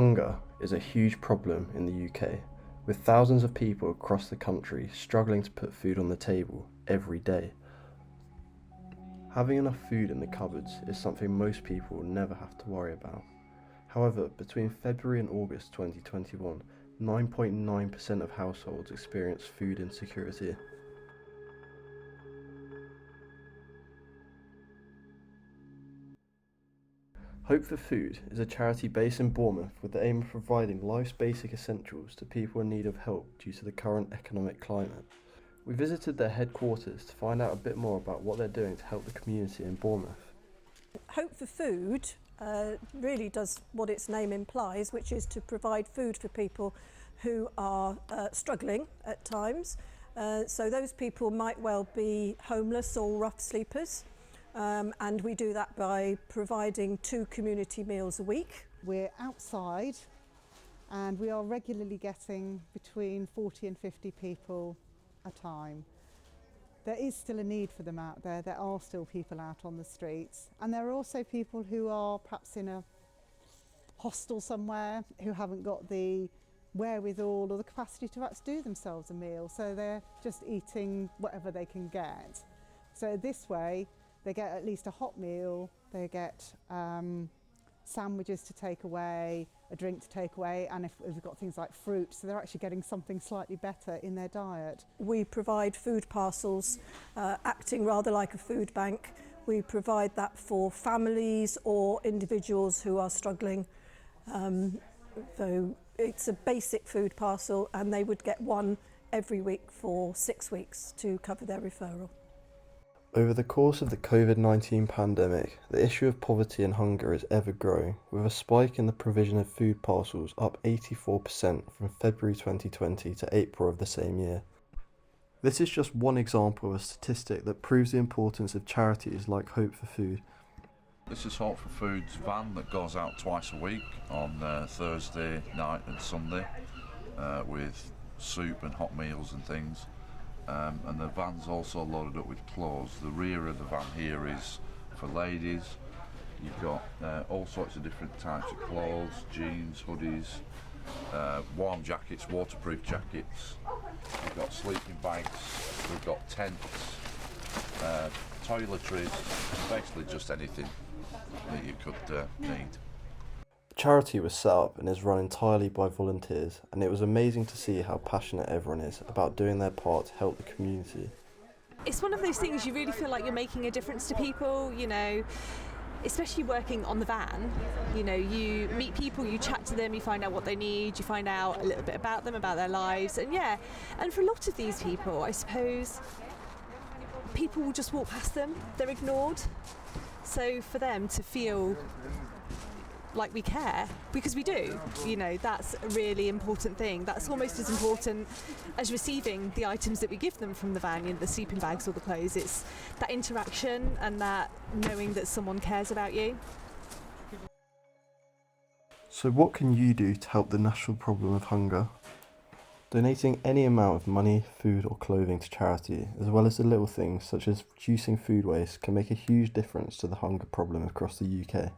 Hunger is a huge problem in the UK, with thousands of people across the country struggling to put food on the table every day. Having enough food in the cupboards is something most people will never have to worry about. However, between February and August 2021, 9.9% of households experienced food insecurity. Hope for Food is a charity based in Bournemouth with the aim of providing life's basic essentials to people in need of help due to the current economic climate. We visited their headquarters to find out a bit more about what they're doing to help the community in Bournemouth. Hope for Food really does what its name implies, which is to provide food for people who are struggling at times. So those people might well be homeless or rough sleepers. And we do that by providing 2 community meals a week. We're outside and we are regularly getting between 40 and 50 people a time. There is still a need for them out there. There are still people out on the streets, and there are also people who are perhaps in a hostel somewhere who haven't got the wherewithal or the capacity to actually do themselves a meal, so they're just eating whatever they can get. So this way they get at least a hot meal, they get sandwiches to take away, a drink to take away, and if we've got things like fruit, so they're actually getting something slightly better in their diet. We provide food parcels, acting rather like a food bank. We provide that for families or individuals who are struggling. So it's a basic food parcel, and they would get one every week for 6 weeks to cover their referral. Over the course of the COVID-19 pandemic, the issue of poverty and hunger is ever growing, with a spike in the provision of food parcels up 84% from February 2020 to April of the same year. This is just one example of a statistic that proves the importance of charities like Hope for Food. This is Hope for Food's van that goes out twice a week on Thursday night and Sunday with soup and hot meals and things. And the van's also loaded up with clothes. The rear of the van here is for ladies. You've got all sorts of different types of clothes, jeans, hoodies, warm jackets, waterproof jackets. We've got sleeping bags, we've got tents, toiletries, basically just anything that you could need. The charity was set up and is run entirely by volunteers, and it was amazing to see how passionate everyone is about doing their part to help the community. It's one of those things you really feel like you're making a difference to people, you know, especially working on the van. You know, you meet people, you chat to them, you find out what they need, you find out a little bit about them, about their lives, and and for a lot of these people, I suppose, people will just walk past them, they're ignored. So for them to feel like we care, because we do, you know, that's a really important thing. That's almost as important as receiving the items that we give them from the van, you know, the sleeping bags or the clothes. It's that interaction and that knowing that someone cares about you. So what can you do to help the national problem of hunger? Donating any amount of money, food or clothing to charity, as well as the little things such as reducing food waste, can make a huge difference to the hunger problem across the UK.